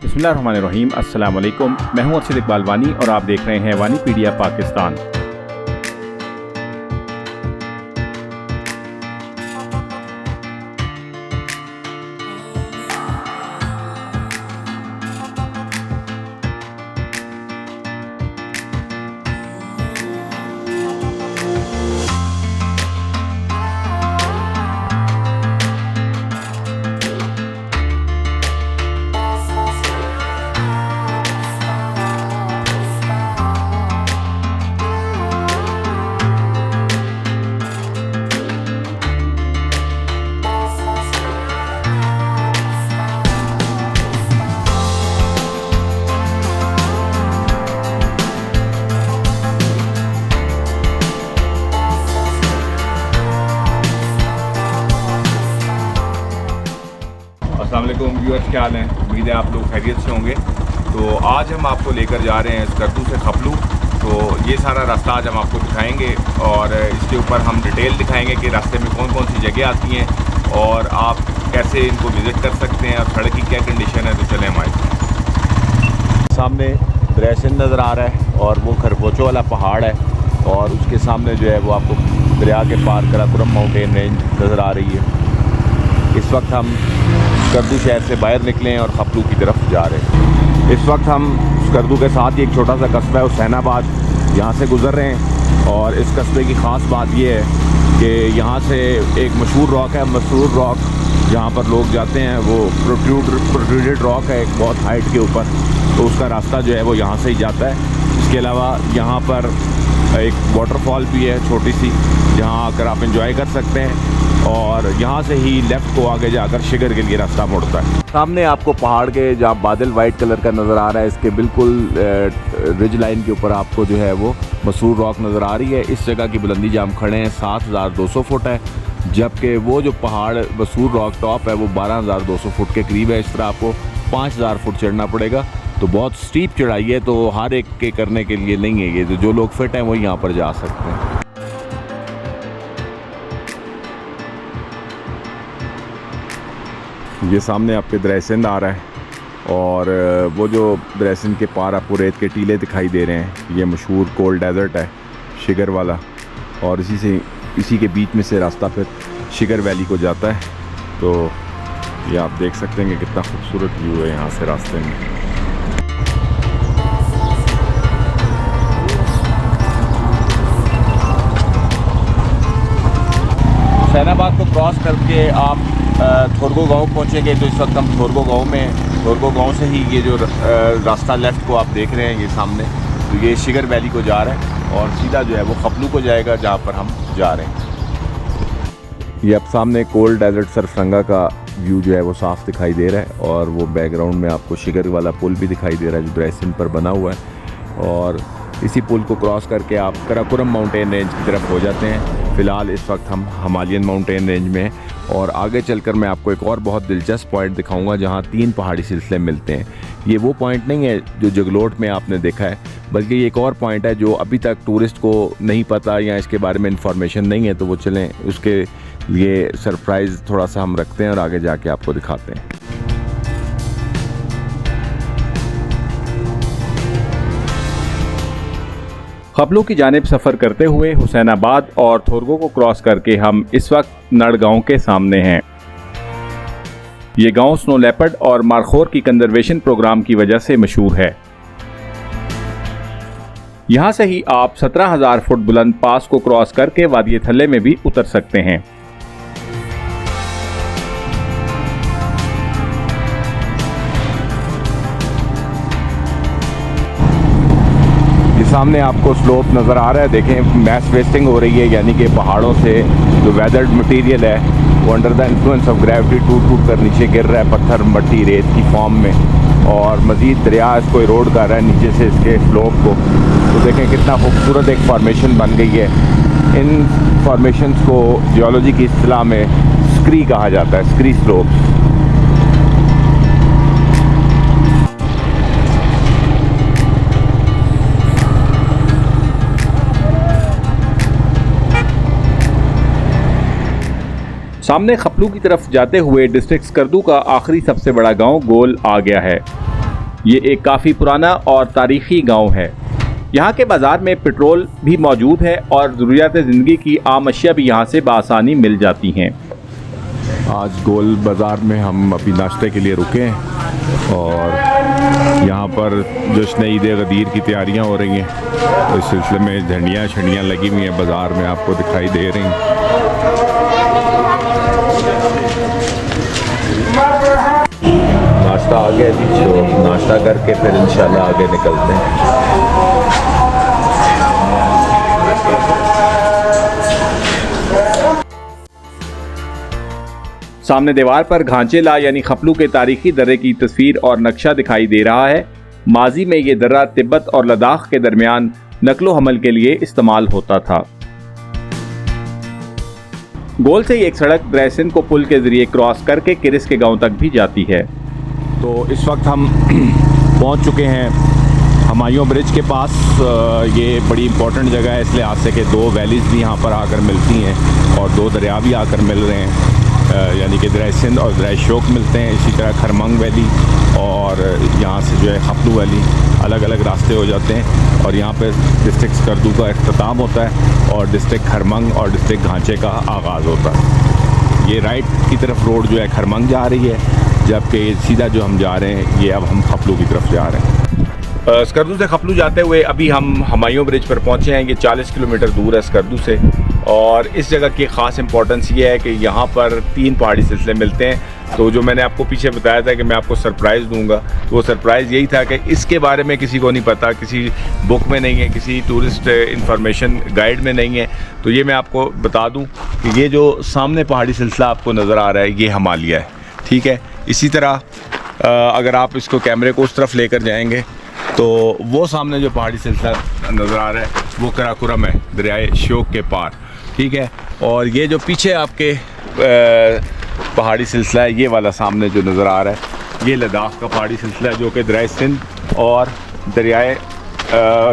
बिस्मिल्लाहिर्रहमानिर्रहीम। अस्सलाम वालेकुम। मैं हूं अर्शद इकबाल वानी और आप देख रहे हैं वानीपीडिया पाकिस्तान। अस्सलाम वालेकुम व्यूअर्स, क्या हाल हैं? उम्मीद है आप लोग खैरियत से होंगे। तो आज हम आपको लेकर जा रहे हैं स्कर्दू से खपलू। तो ये सारा रास्ता आज हम आपको दिखाएंगे और इसके ऊपर हम डिटेल दिखाएंगे कि रास्ते में कौन कौन सी जगह आती हैं और आप कैसे इनको विज़िट कर सकते हैं और सड़क की क्या कंडीशन है। तो चलें हमारे सामने दरिया नज़र आ रहा है और वो खरगोशों वाला पहाड़ है और उसके सामने जो है वो आपको दरिया के पार कराकोरम माउंटेन रेंज नज़र आ रही है। इस वक्त हम स्कर्दू शहर से बाहर निकले हैं और खपलू की तरफ जा रहे हैं। इस वक्त हम स्कर्दू के साथ ही एक छोटा सा कस्बा है हुसैनाबाद, यहाँ से गुज़र रहे हैं। और इस कस्बे की ख़ास बात यह है कि यहाँ से एक मशहूर रॉक है, मशहूर रॉक, जहाँ पर लोग जाते हैं। वो प्रोट्रूडेड रॉक है एक बहुत हाइट के ऊपर, तो उसका रास्ता जो है वो यहाँ से ही जाता है। इसके अलावा यहाँ पर एक वाटरफॉल भी है छोटी सी, जहाँ आकर आप एंजॉय कर सकते हैं। और यहाँ से ही लेफ़्ट को आगे जाकर शिगर के लिए रास्ता मुड़ता है। सामने आपको पहाड़ के जहाँ बादल वाइट कलर का नज़र आ रहा है, इसके बिल्कुल रिज लाइन के ऊपर आपको जो है वो मशहूर रॉक नज़र आ रही है। इस जगह की बुलंदी जहाँ हम खड़े हैं 7200 फुट है, जबकि वो जो पहाड़ मशहूर रॉक टॉप है वो 12200 फुट के करीब है। इस तरह आपको 5000 फुट चढ़ना पड़ेगा। तो बहुत स्टीप चढ़ाई है, तो हर एक के करने के लिए नहीं है ये। तो जो लोग फिट हैं वो यहाँ पर जा सकते हैं। ये सामने आपके दरिया सिंध आ रहा है और वो जो दरिया सिंध के पार आपको रेत के टीले दिखाई दे रहे हैं, ये मशहूर कोल्ड डेजर्ट है शिगर वाला। और इसी के बीच में से रास्ता फिर शिगर वैली को जाता है। तो ये आप देख सकते हैं कि कितना खूबसूरत व्यू है यहाँ से रास्ते में। हुसैनाबाद को क्रॉस करके आप थोरगो गांव पहुंचेंगे। तो इस वक्त हम थोरगो गांव में, थोरगो गांव से ही ये जो रास्ता लेफ़्ट को आप देख रहे हैं ये सामने, तो ये शिगर वैली को जा रहा है और सीधा जो है वो खपलू को जाएगा जहां पर हम जा रहे हैं। ये अब सामने कोल्ड डेजर्ट सरफरंगा का व्यू जो है वो साफ़ दिखाई दे रहा है और वो बैकग्राउंड में आपको शिगर वाला पुल भी दिखाई दे रहा है जो दरिया सिंध पर बना हुआ है। और इसी पुल को क्रॉस करके आप कराकोरम माउंटेन रेंज की तरफ हो जाते हैं। फ़िलहाल इस वक्त हम हिमालयन माउंटेन रेंज में हैं और आगे चलकर मैं आपको एक और बहुत दिलचस्प पॉइंट दिखाऊंगा जहां 3 पहाड़ी सिलसिले मिलते हैं। ये वो पॉइंट नहीं है जो जगलोट में आपने देखा है, बल्कि ये एक और पॉइंट है जो अभी तक टूरिस्ट को नहीं पता या इसके बारे में इंफॉर्मेशन नहीं है। तो वो चलें, उसके लिए सरप्राइज़ थोड़ा सा हम रखते हैं और आगे जाके आपको दिखाते हैं। खपलू की जानिब सफ़र करते हुए हुसैनाबाद और थोरगो को क्रॉस करके हम इस वक्त नड़ गांव के सामने हैं। ये गांव स्नो लेपर्ड और मारखोर की कंजर्वेशन प्रोग्राम की वजह से मशहूर है। यहां से ही आप 17000 फुट बुलंद पास को क्रॉस करके वादी थल्ले में भी उतर सकते हैं। सामने आपको स्लोप नज़र आ रहा है, देखें मैस वेस्टिंग हो रही है, यानी कि पहाड़ों से जो वेदर्ड मटेरियल है वो under the influence of gravity टूट कर नीचे गिर रहा है, पत्थर मट्टी रेत की फॉर्म में। और मज़ीद दरिया इसको इरोड कर रहा है नीचे से इसके स्लोप को। तो देखें कितना खूबसूरत एक फॉर्मेशन बन गई है। इन फॉर्मेशंस को जियोलॉजी की इस्तिलाह में स्क्री कहा जाता है, स्क्री स्लोप। सामने खपलू की तरफ जाते हुए डिस्ट्रिक्ट स्कर्दू का आखिरी सबसे बड़ा गांव गोल आ गया है। ये एक काफ़ी पुराना और तारीख़ी गांव है। यहाँ के बाज़ार में पेट्रोल भी मौजूद है और ज़रूरियात ज़िंदगी की आम अशिया भी यहाँ से बआसानी मिल जाती हैं। आज गोल बाज़ार में हम अभी नाश्ते के लिए रुके हैं और यहाँ पर जश्न ईद गदीर की तैयारियाँ हो रही हैं। इस सिलसिले में झंडियाँ शंडियाँ लगी हुई हैं बाज़ार में, आपको दिखाई दे रही हैं। नाश्ता आ गया जी, तो नाश्ता करके फिर इंशाल्लाह आगे निकलते हैं। सामने दीवार पर घांचेला यानी खपलू के तारीखी दर्रे की तस्वीर और नक्शा दिखाई दे रहा है। माजी में ये दर्रा तिब्बत और लद्दाख के दरमियान नकलो हमल के लिए इस्तेमाल होता था। गोल से एक सड़क द्रैसिन को पुल के जरिए क्रॉस करके किरिस के गांव तक भी जाती है। तो इस वक्त हम पहुंच चुके हैं हुमायूं ब्रिज के पास। ये बड़ी इंपॉर्टेंट जगह है इसलिए आज से कि दो वैलीज़ भी यहाँ पर आकर मिलती हैं और दो दरिया भी आकर मिल रहे हैं, यानी कि दरिया सिंध और दरिया शोक मिलते हैं। इसी तरह खरमंग वैली और यहाँ से जो है खपलू वैली अलग अलग रास्ते हो जाते हैं और यहाँ पे डिस्ट्रिक्ट स्कर्दू का अख्ताम होता है और डिस्ट्रिक्ट खरमंग और डिस्ट्रिक्ट घांचे का आगाज़ होता है। ये राइट की तरफ रोड जो है खरमंग जा रही है, जबकि सीधा जो हम जा रहे हैं ये अब हम खपलू की तरफ जा रहे हैं। स्कर्दू से खपलू जाते हुए अभी हम हुमायूं ब्रिज पर पहुँचे हैं। ये 40 किलोमीटर दूर है स्कर्दू से और इस जगह की ख़ास इंपॉर्टेंस ये है कि यहाँ पर 3 पहाड़ी सिलसिले मिलते हैं। तो जो मैंने आपको पीछे बताया था कि मैं आपको सरप्राइज़ दूंगा, तो वो सरप्राइज़ यही था कि इसके बारे में किसी को नहीं पता, किसी बुक में नहीं है, किसी टूरिस्ट इंफॉर्मेशन गाइड में नहीं है। तो ये मैं आपको बता दूँ कि ये जो सामने पहाड़ी सिलसिला आपको नज़र आ रहा है ये हिमालय है, ठीक है। इसी तरह अगर आप इसको कैमरे को उस तरफ लेकर जाएंगे तो वो सामने जो पहाड़ी सिलसिला नज़र आ रहा है वो कराकोरम है, दरियाए शोक के पार, ठीक है। और ये जो पीछे आपके पहाड़ी सिलसिला है ये वाला सामने जो नज़र आ रहा है ये लद्दाख का पहाड़ी सिलसिला है, जो कि दरियाए सिंध और दरियाए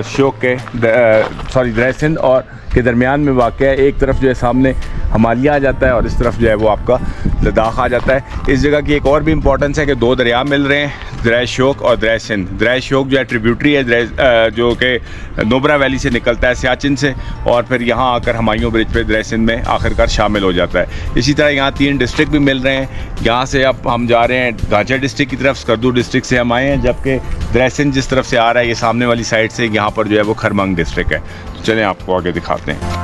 शोक के दरियाए सिंध और के दरमियान में वाक़ है। एक तरफ जो है सामने हिमालय आ जाता है और इस तरफ जो है वो आपका लद्दाख आ जाता है। इस जगह की एक और भी इम्पोर्टेंस है कि 2 दरिया मिल रहे हैं, दरिया शोक और दरिया सिंध। दरिया शोक जो है ट्रिब्यूटरी है जो कि नुब्रा वैली से निकलता है सियाचिन से और फिर यहाँ आकर हुमायूं ब्रिज पे दरिया सिंध में आखिरकार शामिल हो जाता है। इसी तरह यहाँ 3 डिस्ट्रिक्ट भी मिल रहे हैं। यहाँ से अब हम जा रहे हैं घांचा डिस्ट्रिक्ट की तरफ, स्कर्दू डिस्ट्रिक्ट से हम आए हैं, जबकि दरिया सिंध जिस तरफ से आ रहा है ये सामने वाली साइड से यहाँ पर जो है वो खरमंग डिस्ट्रिक्ट है। तो चलें आपको आगे दिखाते हैं।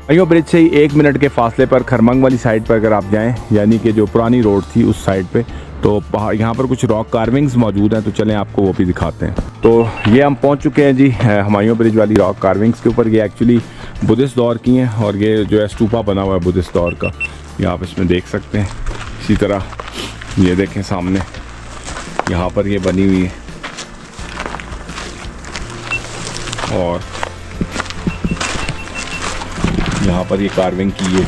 हुमायूं ब्रिज से ही 1 मिनट के फासले पर खरमंग वाली साइड पर अगर आप जाएं, यानी कि जो पुरानी रोड थी उस साइड पे, तो यहाँ पर कुछ रॉक कार्विंग्स मौजूद हैं। तो चलें आपको वो भी दिखाते हैं। तो ये हम पहुँच चुके हैं जी हुमायूं ब्रिज वाली रॉक कार्विंग्स के ऊपर। ये एक्चुअली बुद्धिस्ट दौर की हैं और ये जो है स्तूपा बना हुआ है बुद्धिस्ट दौर का, ये आप इसमें देख सकते हैं। इसी तरह ये देखें सामने यहाँ पर ये बनी हुई है और यहाँ पर ये कार्विंग की है।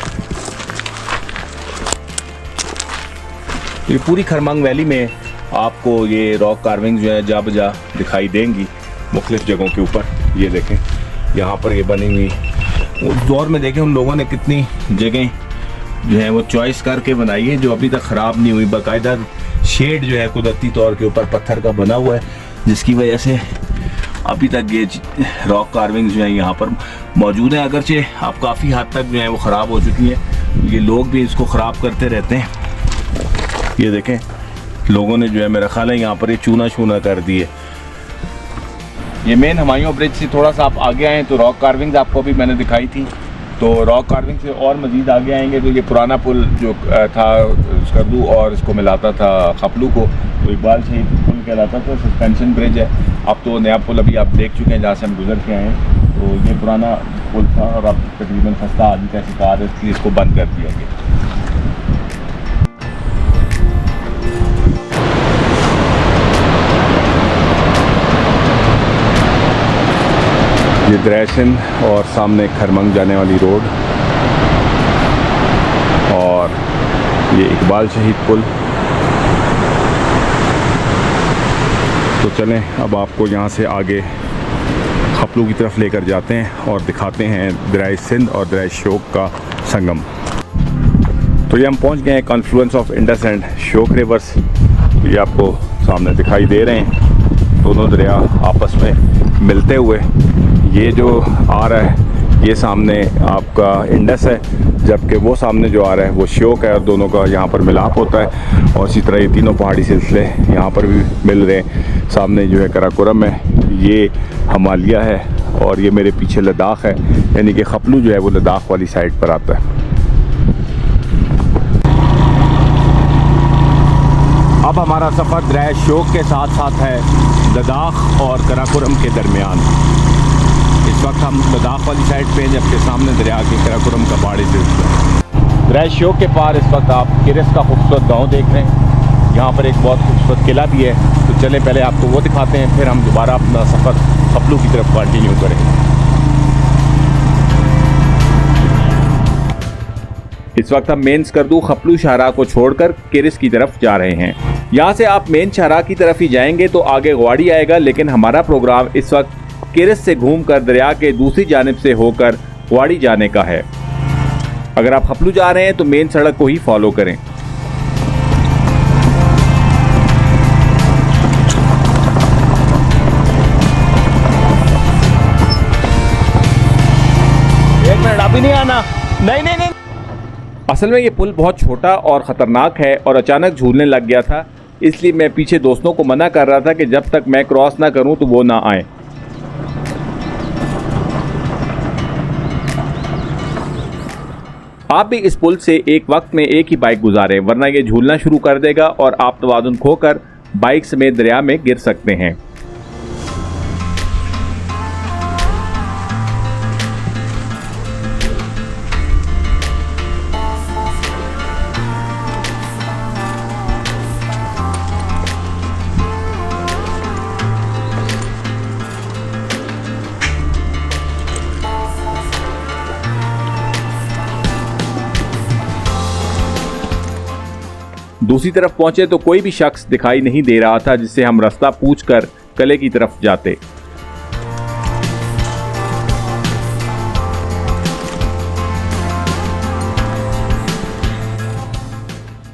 ये पूरी खरमंग वैली में आपको ये रॉक कार्विंग जो है जा बजा दिखाई देंगी मुख्तलिफ जगहों के ऊपर। ये देखें यहाँ पर ये बनी हुई, उस दौर में देखें उन लोगों ने कितनी जगह जो है वो चॉइस करके बनाई है जो अभी तक ख़राब नहीं हुई। बाकायदा शेड जो है कुदरती तौर के ऊपर पत्थर का बना हुआ है, जिसकी वजह से अभी तक ये रॉक कार्विंग जो है यहाँ पर मौजूद हैं। अगरचे अब काफ़ी हद तक जो है वो ख़राब हो चुकी है, ये लोग भी इसको ख़राब करते रहते हैं। ये देखें लोगों ने जो है मेरा ख्याल है यहाँ पर ये चूना शूना कर दिए। ये मेन हुमायूं ब्रिज से थोड़ा सा आप आगे आएँ तो रॉक कार्विंग्स आपको भी मैंने दिखाई थी। तो रॉक कार्विंग से और मज़ीद आगे आएंगे तो ये पुराना पुल जो था स्कर्दू और इसको मिलाता था खपलू को, तो इकबाल शहीद पुल कहलाता था, सस्पेंशन ब्रिज है। अब तो नया पुल अभी आप देख चुके हैं जहाँ से हम गुजर के आए हैं। तो ये पुराना पुल था और अब तकरीबन खस्ता आदमी का शिकार है, इसलिए इसको बंद कर दिया गया। ये दरिया सिंध और सामने खरमंग जाने वाली रोड और ये इकबाल शहीद पुल। तो चलें अब आपको यहाँ से आगे खपलू की तरफ लेकर जाते हैं और दिखाते हैं दरिया सिंध और दरिया शोक का संगम। तो ये हम पहुंच गए हैं Confluence of Indus and Shyok reverse. ये आपको सामने दिखाई दे रहे हैं दोनों दरिया आपस में मिलते हुए। ये जो आ रहा है ये सामने आपका इंडस है, जबकि वो सामने जो आ रहा है वो श्योक है, और दोनों का यहाँ पर मिलाप होता है। और इसी तरह ये तीनों पहाड़ी सिलसिले यहाँ पर भी मिल रहे हैं। सामने जो है कराकोरम है, ये हिमालय है, और ये मेरे पीछे लद्दाख है, यानी कि खपलू जो है वो लद्दाख वाली साइड पर आता है। अब हमारा सफ़र दरिया श्योक के साथ साथ है लद्दाख और कराकोरम के दरमियान। इस वक्त हम लद्दाख वाली साइड पे हैं, जबकि सामने दरिया के कराकोरम का पहाड़ी सिलसिला। दरिया श्योक के पार इस वक्त आप किरिस का खूबसूरत गांव देख रहे हैं। यहाँ पर एक बहुत खूबसूरत किला भी है, तो चलें पहले आपको वो दिखाते हैं, फिर हम दोबारा अपना सफ़र खपलू की तरफ कंटिन्यू करेंगे। इस वक्त हम मेन स्कर्दू खपलू शाहराह को छोड़कर किरिस की तरफ जा रहे हैं। यहाँ से आप मेन शाहराह की तरफ ही जाएंगे तो आगे ग्वाड़ी आएगा, लेकिन हमारा प्रोग्राम इस वक्त किरिस से घूमकर दरिया के दूसरी जानिब से होकर ग्वाड़ी जाने का है। अगर आप खपलू जा रहे हैं तो मेन सड़क को ही फॉलो करें। एक मिनट, अभी नहीं आना। नहीं। असल में ये पुल बहुत छोटा और ख़तरनाक है और अचानक झूलने लग गया था, इसलिए मैं पीछे दोस्तों को मना कर रहा था कि जब तक मैं क्रॉस ना करूं तो वो ना आए। आप भी इस पुल से एक वक्त में एक ही बाइक गुजारें, वरना ये झूलना शुरू कर देगा और आप तवाज़ुन खोकर बाइक समेत दरिया में गिर सकते हैं। दूसरी तरफ पहुंचे तो कोई भी शख्स दिखाई नहीं दे रहा था जिससे हम रास्ता पूछकर किले की तरफ जाते।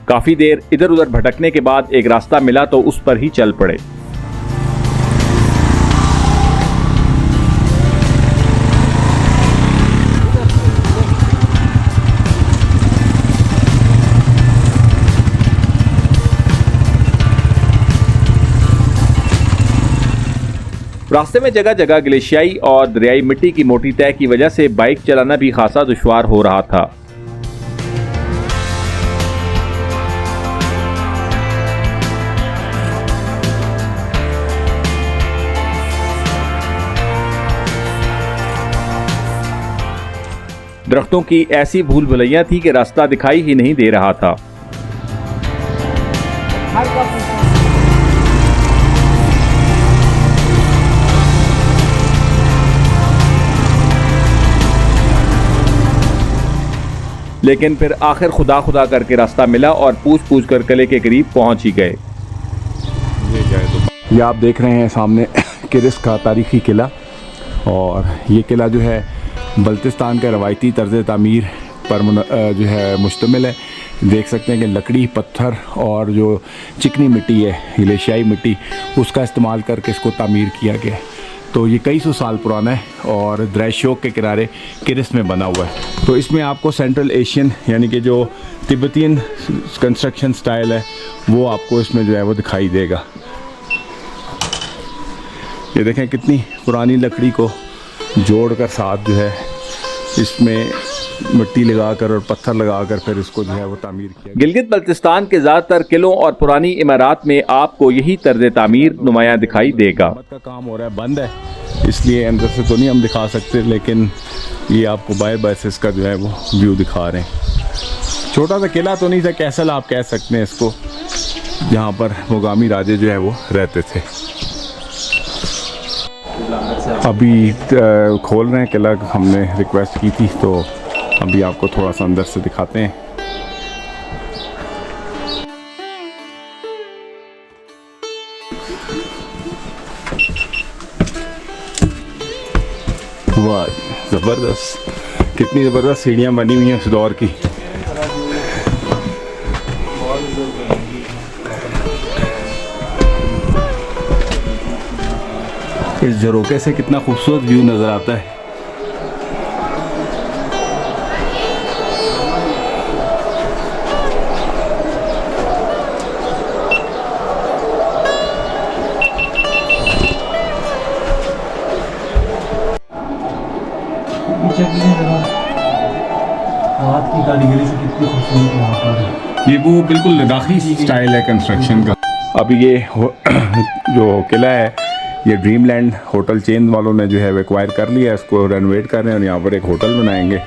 काफी देर इधर उधर भटकने के बाद एक रास्ता मिला तो उस पर ही चल पड़े। रास्ते में जगह जगह ग्लेशियाई और दरियाई मिट्टी की मोटी तह की वजह से बाइक चलाना भी खासा दुश्वार हो रहा था। दरख्तों की ऐसी भूल भुलैया थी कि रास्ता दिखाई ही नहीं दे रहा था। लेकिन फिर आखिर खुदा खुदा करके रास्ता मिला और पूछ पूछ कर किले के करीब पहुंच ही गए। ये आप देख रहे हैं सामने किरिस का तारीखी किला, और ये किला जो है बल्तिस्तान के रवायती तर्ज तामीर पर जो है मुश्तमिल है। देख सकते हैं कि लकड़ी, पत्थर और जो चिकनी मिट्टी है, ग्लेशियाई मिट्टी, उसका इस्तेमाल करके इसको तामीर किया गया है। तो ये कई सौ साल पुराना है और दरिया श्योक के किनारे किरिस में बना हुआ है। तो इसमें आपको सेंट्रल एशियन यानी कि जो तिब्बतियन कंस्ट्रक्शन स्टाइल है वो आपको इसमें जो है वो दिखाई देगा। ये देखें कितनी पुरानी लकड़ी को जोड़कर साथ जो है इसमें मिट्टी लगाकर और पत्थर लगाकर फिर इसको जो है वो तामीर किया। गिलगित बल्तिस्तान के ज़्यादातर किलों और पुरानी इमारत में आपको यही तर्ज तामीर नुमाया दिखाई देगा। का काम हो रहा है, बंद है, इसलिए अंदर से तो नहीं हम दिखा सकते, लेकिन ये आपको बाय बेसिस का जो है वो व्यू दिखा रहे हैं। छोटा सा किला तो नहीं था, कैसल आप कह सकते हैं इसको, जहाँ पर मुगामी राजे जो है वो रहते थे। अभी खोल रहे हैं किला, हमने रिक्वेस्ट की थी, तो अभी आपको थोड़ा सा अंदर से दिखाते हैं। वाह, ज़बरदस्त, कितनी ज़बरदस्त सीढ़ियाँ बनी हुई हैं उस दौर की। इस झरोके से कितना खूबसूरत व्यू नज़र आता है। हाथ की कारीगरी से कितनी खूबसूरत यहाँ पर। ये वो बिल्कुल लद्दाखी स्टाइल है कंस्ट्रक्शन का। अब ये जो किला है ये ड्रीमलैंड होटल चेन वालों ने जो है एक्वायर कर लिया है, इसको रेनोवेट कर रहे हैं और यहाँ पर एक होटल बनाएंगे।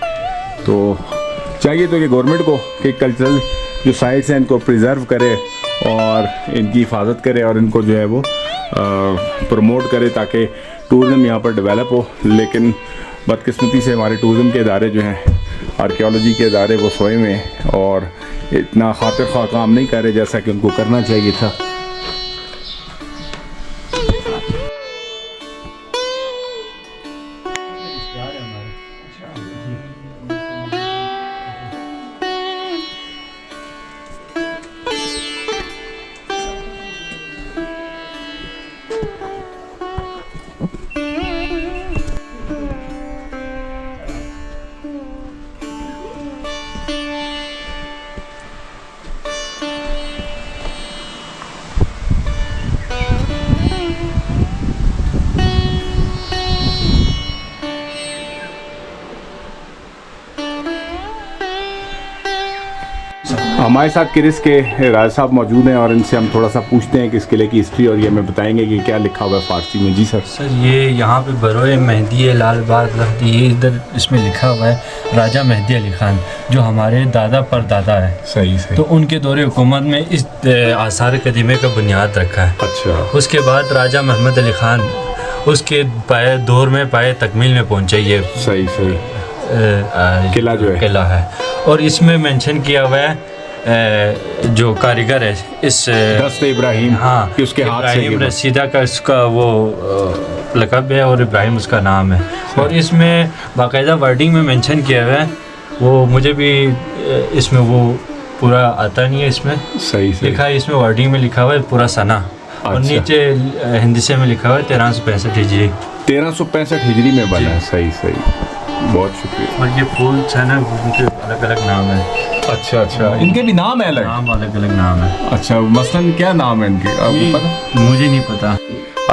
तो चाहिए तो ये गवर्नमेंट को कि कल्चरल जो साइट्स हैं इनको प्रिजर्व करे और इनकी हिफाजत करे और इनको जो है वो प्रमोट करे ताकि टूरिज़म यहाँ पर डेवलप हो। लेकिन बदकिस्मती से हमारे टूरिज़म के इदारे जो हैं, आर्कियोलॉजी के इदारे, वो सोए में हैं और इतना खातिर ख्वाह काम नहीं कर रहे जैसा कि उनको करना चाहिए था। हमारे साथ किरिस के राज साहब मौजूद हैं और इनसे हम थोड़ा सा पूछते हैं कि इस किले की हिस्ट्री और ये हमें बताएंगे कि क्या लिखा हुआ है फ़ारसी में। जी सर। सर ये यहाँ पे बरोए मेहदी लाल बाग लखदी, ये इधर इसमें लिखा हुआ है राजा मेहदी अली ख़ान जो हमारे दादा परदादा है। सही सही। तो उनके दौरे हुकूमत में इस आसार कदीमे का बुनियाद रखा है। अच्छा। उसके बाद राजा मोहम्मद अली ख़ान उसके दौर में पाए तकमील में पहुँचे। ये सही सही किला जो है किला है और इसमें मेंशन किया हुआ है जो कारीगर है इस दस्त इब्राहिम, हाँ कि उसके हाथ से इब्राहिम रसीदा का इसका वो लक़ब है और इब्राहिम उसका नाम है। और इसमें बाकायदा वर्डिंग में मेंशन किया हुआ है, वो मुझे भी इसमें वो पूरा आता नहीं है। इसमें सही सही लिखा है, इसमें वर्डिंग में लिखा हुआ है पूरा सना। और अच्छा। नीचे हिंदी में लिखा हुआ है 1365 हिजरी। 1365 हिजरी में बना है। सही सही, बहुत शुक्रिया। और ये फूल है ना, उनके अलग अलग नाम है। अच्छा अच्छा, इनके भी नाम है अलग? नाम अलग अलग नाम है। अच्छा, मसलन क्या नाम है इनके, आपको पता? मुझे नहीं पता।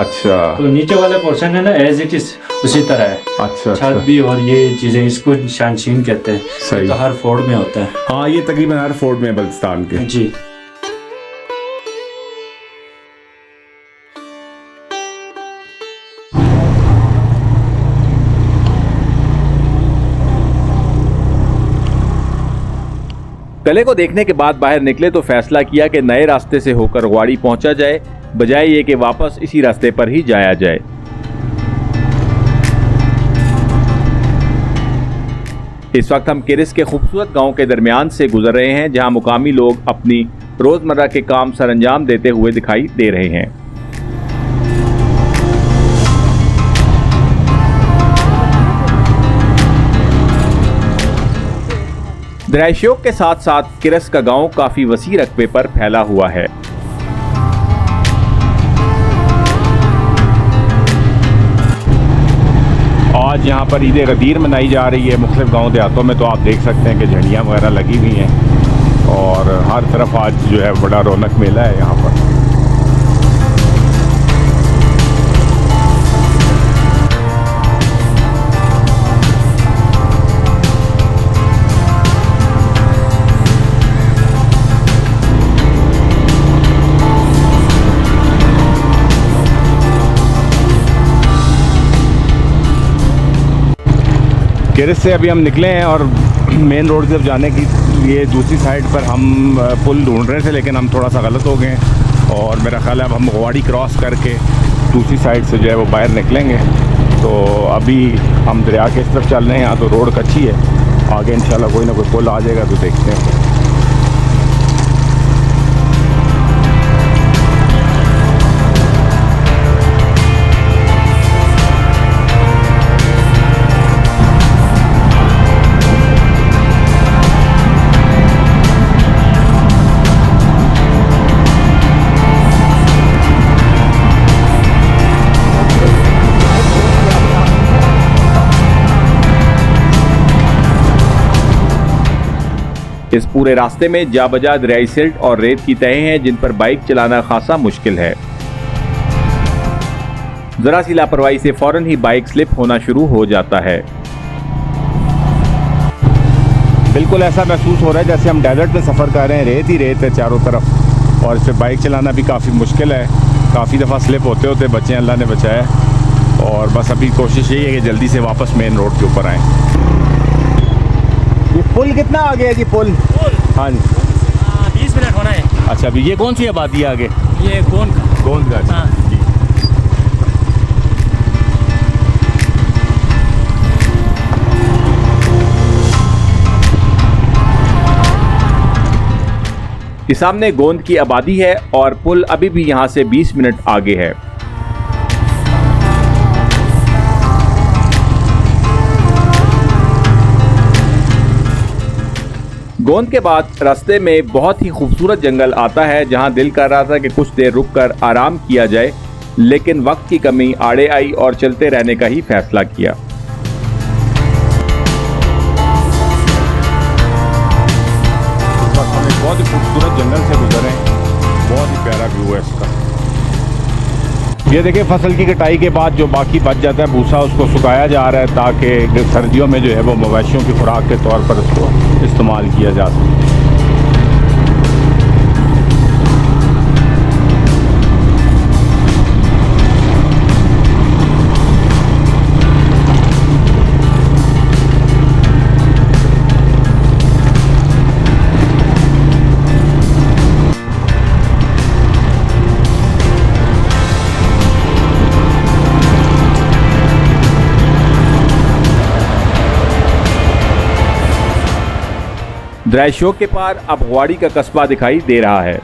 अच्छा। तो नीचे वाला पोर्शन है ना एज इट इज उसी तरह है। अच्छा छत अच्छा। भी और ये चीजें इसको शानशीन कहते हैं। सही। तो हर फोर्ट में होता है। हाँ, ये तकरीबन हर फोर्ट में बल्तिस्तान के। जी। किले को देखने के बाद बाहर निकले तो फैसला किया कि नए रास्ते से होकर ग्वाड़ी पहुंचा जाए, बजाय ये कि वापस इसी रास्ते पर ही जाया जाए। इस वक्त हम किरिस के खूबसूरत गांव के दरमियान से गुजर रहे हैं, जहां मुकामी लोग अपनी रोजमर्रा के काम सरअंजाम देते हुए दिखाई दे रहे हैं। दरियाशोक के साथ साथ किरिस का गांव काफी वसी रकबे पर फैला हुआ है। आज यहाँ पर ईद गदीर मनाई जा रही है मुख्तलिफ गांव देहातों में। तो आप देख सकते हैं कि झंडियाँ वगैरह लगी हुई हैं और हर तरफ आज जो है बड़ा रौनक मेला है यहाँ पर। किरिस से अभी हम निकले हैं और मेन रोड से जाने की लिए दूसरी साइड पर हम पुल ढूंढ रहे थे, लेकिन हम थोड़ा सा गलत हो गए और मेरा ख्याल है अब हम ग्वाड़ी क्रॉस करके दूसरी साइड से जो है वो बाहर निकलेंगे। तो अभी हम दरिया के इस तरफ चल रहे हैं, यहाँ तो रोड कच्ची है, आगे इंशाल्लाह कोई ना कोई पुल आ जाएगा तो देखते हैं। इस पूरे रास्ते में जा बजा दरियाई सिल्ट और रेत की तहें हैं जिन पर बाइक चलाना खासा मुश्किल है। जरा सी लापरवाही से फौरन ही बाइक स्लिप होना शुरू हो जाता है। बिल्कुल ऐसा महसूस हो रहा है जैसे हम डेजर्ट में सफ़र कर रहे हैं, रेत ही रेत है चारों तरफ और इस पर बाइक चलाना भी काफ़ी मुश्किल है। काफ़ी दफ़ा स्लिप होते होते बचे, अल्लाह ने बचाया। और बस अभी कोशिश यही है कि जल्दी से वापस मेन रोड के ऊपर आएँ। ये पुल कितना आगे है जी? पुल हाँ जी 20 मिनट होना है। अच्छा, अभी ये कौन सी आबादी है आगे? ये गोंद हाँ। कि सामने गोंद की आबादी है और पुल अभी भी यहां से 20 मिनट आगे है। गोंद के बाद रास्ते में बहुत ही खूबसूरत जंगल आता है जहां दिल कर रहा था कि कुछ देर रुककर आराम किया जाए, लेकिन वक्त की कमी आड़े आई और चलते रहने का ही फैसला किया। बहुत ही खूबसूरत जंगल से गुजरे हैं, बहुत ही प्यारा व्यू है इसका। ये देखिए फसल की कटाई के बाद जो बाकी बच जाता है भूसा, उसको सुखाया जा रहा है ताकि सर्दियों में जो है वो मवेशियों की खुराक के तौर पर उसको इस्तेमाल किया जा सके। दरियाई के पार अब गवाड़ी का कस्बा दिखाई दे रहा है।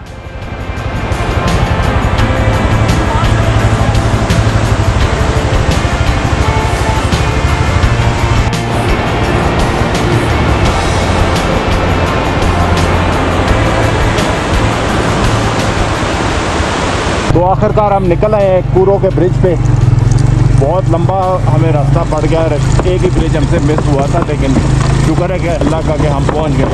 तो आखिरकार हम निकल आए हैं कूरो के ब्रिज पे। बहुत लंबा हमें रास्ता पड़ गया, एक ही ब्रिज हमसे मिस हुआ था, लेकिन शुक्र है कि अल्लाह का कि हम पहुंच गए।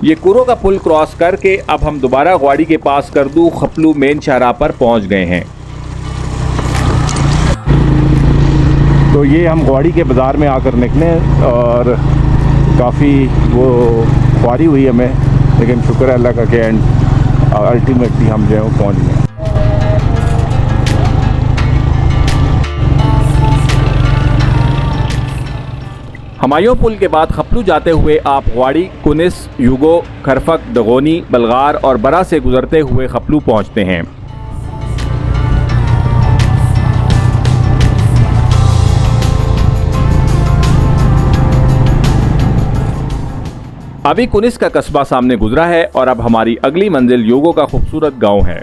ये कूरो का पुल क्रॉस करके अब हम दोबारा गवाड़ी के पास करदू खपलू मेन शाहराह पर पहुंच गए हैं। तो ये हम गवाड़ी के बाज़ार में आकर निकले और काफ़ी वो ख्वारी हुई हमें, लेकिन शुक्र है अल्लाह का कि अल्टीमेटली हम जो है वो पहुँच गए। हमायूं पुल के बाद खपलू जाते हुए आप गवाड़ी, कुनिस, युगो, खरफक, दगोनी, बलगार और बरा से गुजरते हुए खपलू पहुंचते हैं। अभी कुनिस का कस्बा सामने गुजरा है और अब हमारी अगली मंजिल योगो का खूबसूरत गांव है।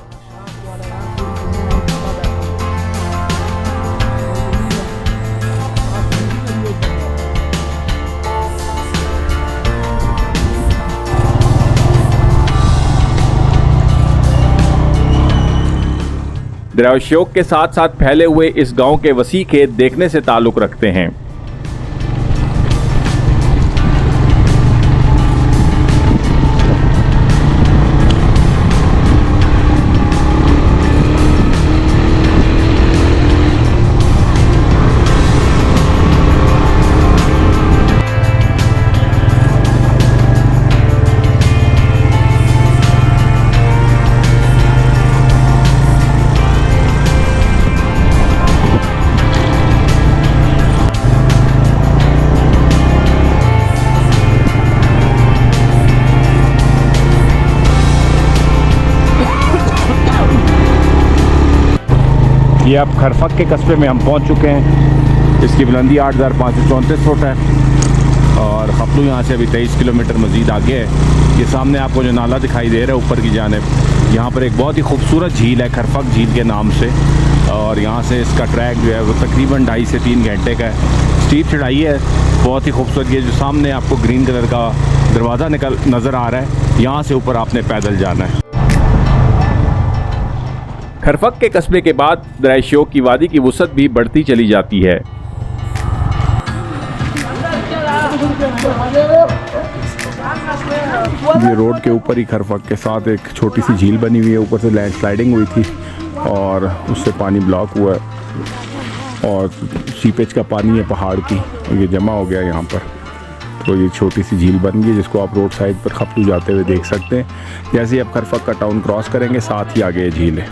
दरियाई शोक के साथ साथ फैले हुए इस गांव के वसी खेत देखने से ताल्लुक रखते हैं। ये अब खरफक के कस्बे में हम पहुंच चुके हैं। इसकी बुलंदी 8534 फुट है और खपलू यहाँ से अभी 23 किलोमीटर मज़ीद आगे है। ये सामने आपको जो नाला दिखाई दे रहा है ऊपर की जानिब, यहाँ पर एक बहुत ही खूबसूरत झील है खरफक झील के नाम से, और यहाँ से इसका ट्रैक जो है वो तकरीबन 2.5 से 3 घंटे का है। स्टीप चढ़ाई है, बहुत ही खूबसूरत। ये जो सामने आपको ग्रीन कलर का दरवाज़ा नज़र आ रहा है, यहाँ से ऊपर आपने पैदल जाना है। खरफक के कस्बे के बाद दराय शोक की वादी की वुसअत भी बढ़ती चली जाती है। ये रोड के ऊपर ही खरफक के साथ एक छोटी सी झील बनी हुई है, ऊपर से लैंडस्लाइडिंग हुई थी और उससे पानी ब्लॉक हुआ है और सीपेज का पानी है पहाड़ की, ये जमा हो गया यहाँ पर। तो ये छोटी सी झील बन गई जिसको आप रोड साइड पर खपलू जाते हुए देख सकते हैं। जैसे ही आप खरफक का टाउन क्रॉस करेंगे साथ ही आगे ये झील है।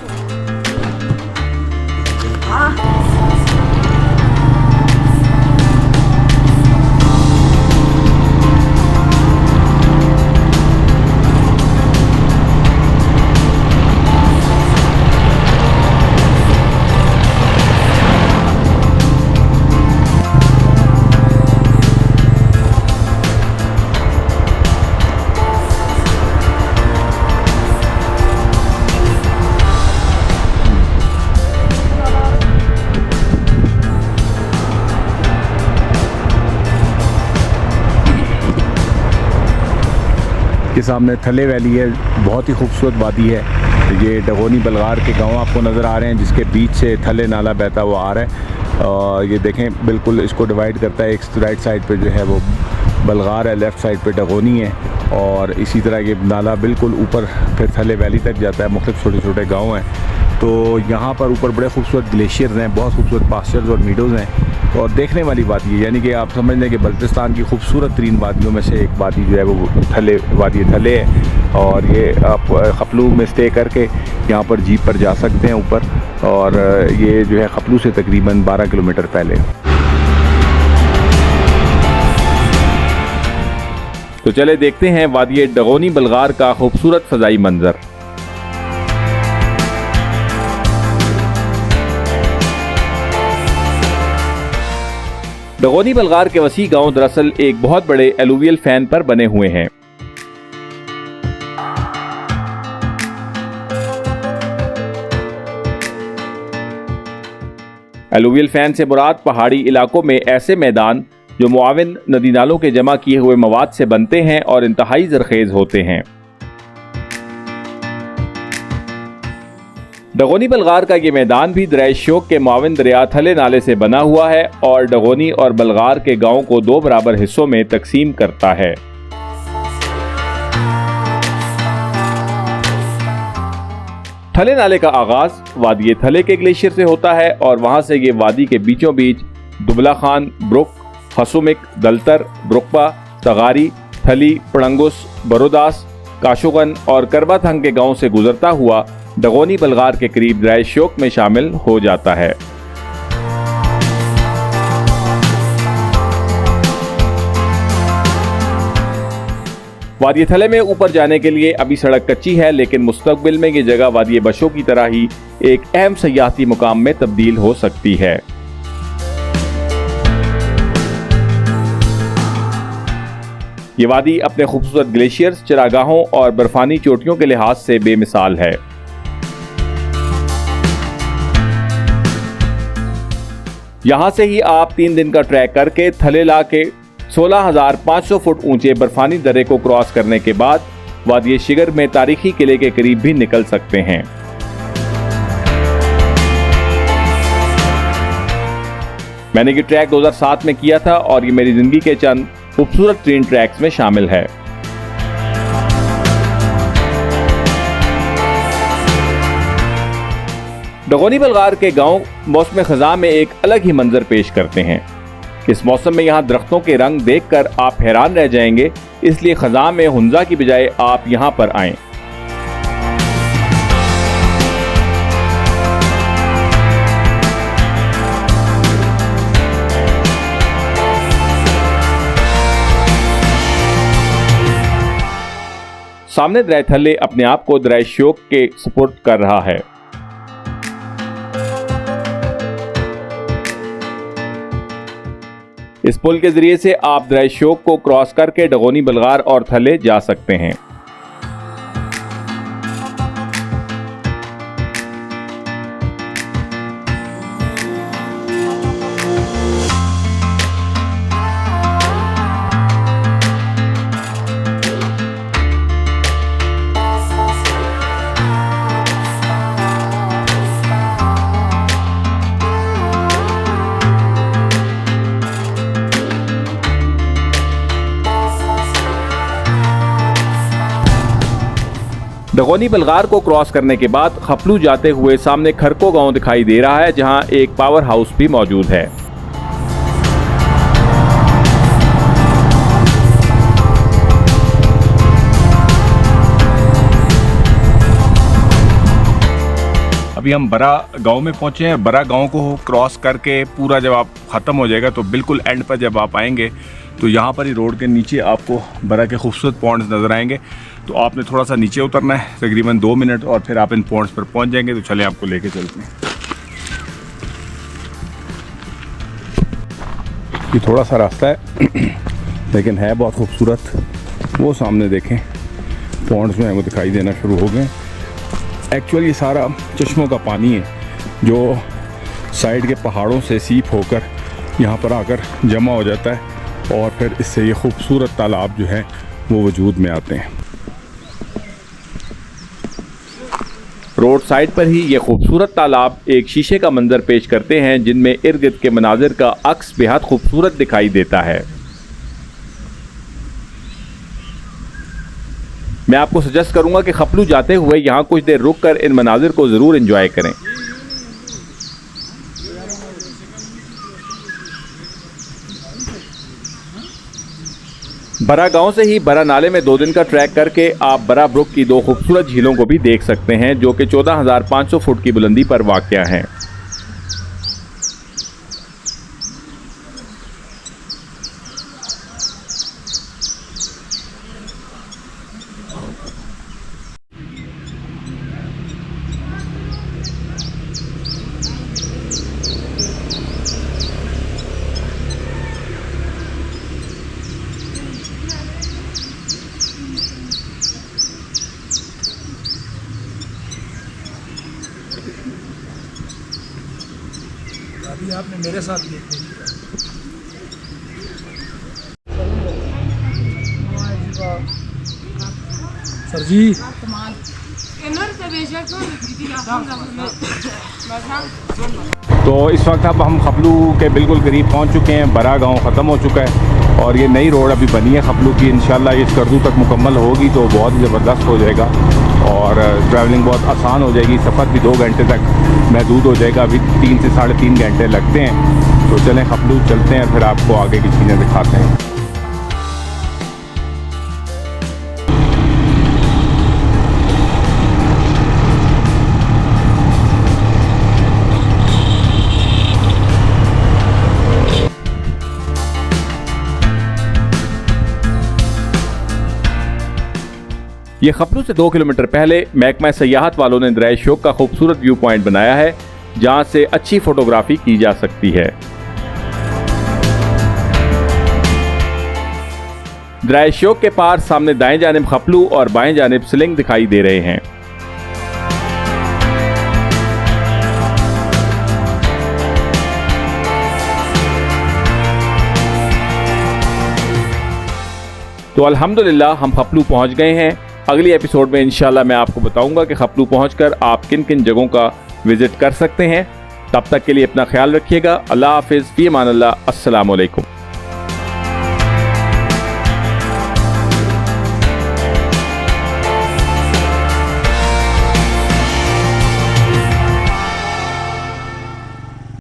के सामने थले वैली है, बहुत ही खूबसूरत वादी है। ये डगोनी बलगार के गांव आपको नज़र आ रहे हैं जिसके बीच से थले नाला बहता हुआ आ रहा है। ये देखें बिल्कुल इसको डिवाइड करता है, एक राइट साइड पे जो है वो बलगार है, लेफ़्ट साइड पे डगोनी है और इसी तरह ये नाला बिल्कुल ऊपर फिर थले वैली तक जाता है। मुख्तलिफ छोटे छोटे गाँव हैं। तो यहाँ पर ऊपर बड़े खूबसूरत ग्लेशियर्स हैं, बहुत खूबसूरत पास्चर्स और मीडोज़ हैं और देखने वाली वादी है। यानी कि आप समझ लें कि बल्तिस्तान की खूबसूरत तरीन वादियों में से एक वादी जो है वो वादी थले है और ये आप खपलू में स्टे करके यहाँ पर जीप पर जा सकते हैं ऊपर और ये जो है खपलू से तकरीबन 12 किलोमीटर पहले। तो चले देखते हैं वादी डगोनी बलगार का खूबसूरत फ़ज़ाई मंज़र। डगोनी बलगार के वसी गांव दरअसल एक बहुत बड़े एलुवियल फैन पर बने हुए हैं। एलुवियल फैन से मुराद पहाड़ी इलाकों में ऐसे मैदान जो मुआविन नदी नालों के जमा किए हुए मवाद से बनते हैं और इंतहाई ज़रखेज़ होते हैं। डगोनी बलगार का ये मैदान भी दरिया शोक के मुआविन दरिया थले नाले से बना हुआ है और डगोनी और बलगार के गांव को 2 बराबर हिस्सों में तकसीम करता है। थले नाले का आगाज वादी थले के ग्लेशियर से होता है और वहां से ये वादी के बीचों बीच दुबला खान, ब्रुक, हसुमिक, दलतर, ब्रुकबा, तगारी, थली, पड़ंगुस, बरोदास, काशोगन और करबाथंग के गांव से गुजरता हुआ डगोनी बलगार के करीब दरिया शोक में शामिल हो जाता है। वादी थले में ऊपर जाने के लिए अभी सड़क कच्ची है, लेकिन मुस्तकबिल में ये जगह वादी बशो की तरह ही एक अहम सयाहती मुकाम में तब्दील हो सकती है। ये वादी अपने खूबसूरत ग्लेशियर्स, चरागाहों और बर्फानी चोटियों के लिहाज से बेमिसाल है। यहाँ से ही आप 3 दिन का ट्रैक करके थलेला के 16,500 फुट ऊंचे बर्फानी दर्रे को क्रॉस करने के बाद वादी शिगर में तारीखी किले के करीब भी निकल सकते हैं। मैंने ये ट्रैक 2007 में किया था और ये मेरी जिंदगी के चंद खूबसूरत ट्रेन ट्रैक्स में शामिल है। डगोनी बलगार के गांव मौसम खज़ां में एक अलग ही मंजर पेश करते हैं। इस मौसम में यहाँ दरख्तों के रंग देखकर आप हैरान रह जाएंगे, इसलिए खज़ां में हुंजा की बजाय आप यहाँ पर आएं। सामने दरिया थले अपने आप को दरिया शोक के सुपुर्द कर रहा है। इस पुल के जरिए से आप दरिया शोक को क्रॉस करके डगोनी बलगार और थले जा सकते हैं। दगोनी बलगार को क्रॉस करने के बाद खपलू जाते हुए सामने खरको गांव दिखाई दे रहा है, जहां एक पावर हाउस भी मौजूद है। अभी हम बरा गांव में पहुंचे हैं। बरा गांव को क्रॉस करके पूरा जब आप ख़त्म हो जाएगा तो बिल्कुल एंड पर जब आप आएंगे तो यहाँ पर ही रोड के नीचे आपको बरा के खूबसूरत पॉइंट्स नज़र आएंगे। तो आपने थोड़ा सा नीचे उतरना है, तकरीबन 2 मिनट, और फिर आप इन पॉइंट्स पर पहुँच जाएंगे। तो चलें आपको लेके चलते हैं। ये थोड़ा सा रास्ता है लेकिन है बहुत खूबसूरत। वो सामने देखें पॉइंट्स जो हैं वो दिखाई देना शुरू हो गए। एक्चुअली ये सारा चश्मों का पानी है जो साइड के पहाड़ों से सीप होकर यहाँ पर आकर जमा हो जाता है और फिर इससे ये खूबसूरत तालाब जो है वो वजूद में आते हैं। रोड साइड पर ही ये खूबसूरत तालाब एक शीशे का मंजर पेश करते हैं, जिनमें इर्द गिर्द के मनाजिर का अक्स बेहद खूबसूरत दिखाई देता है। मैं आपको सजेस्ट करूंगा कि खपलू जाते हुए यहाँ कुछ देर रुककर इन मनाजिर को ज़रूर एंजॉय करें। बरा गांव से ही बरा नाले में 2 दिन का ट्रैक करके आप बरा ब्रुक की 2 खूबसूरत झीलों को भी देख सकते हैं, जो कि 14,500 फुट की बुलंदी पर वाक़या हैं। अभी आपने मेरे साथ देखा सर जी। तो इस वक्त अब हम खपलू के बिल्कुल करीब पहुंच चुके हैं। बरा गांव ख़त्म हो चुका है और ये नई रोड अभी बनी है खपलू की। इंशाल्लाह ये करदू तक मुकम्मल होगी तो बहुत ही ज़बरदस्त हो जाएगा और ट्रैवलिंग बहुत आसान हो जाएगी। सफ़र भी 2 घंटे तक महदूद हो जाएगा। अभी 3 से 3.5 घंटे लगते हैं। तो चलें खपलू चलते हैं, फिर आपको आगे की चीज़ें दिखाते हैं। ये खपलू से 2 किलोमीटर पहले महकमा सयाहत वालों ने दरिया शोक का खूबसूरत व्यू पॉइंट बनाया है, जहां से अच्छी फोटोग्राफी की जा सकती है। दरिया शोक के पार सामने दाएं जानिब खपलू और बाएं जानिब सिलिंग दिखाई दे रहे हैं। तो अल्हम्दुलिल्लाह हम खपलू पहुंच गए हैं। अगली एपिसोड में इंशाल्लाह मैं आपको बताऊंगा कि खपलू पहुंचकर आप किन किन जगहों का विजिट कर सकते हैं। तब तक के लिए अपना ख्याल रखिएगा। अल्लाह हाफिज़, फ़ी अमान अल्लाह, अस्सलामु अलैकुम।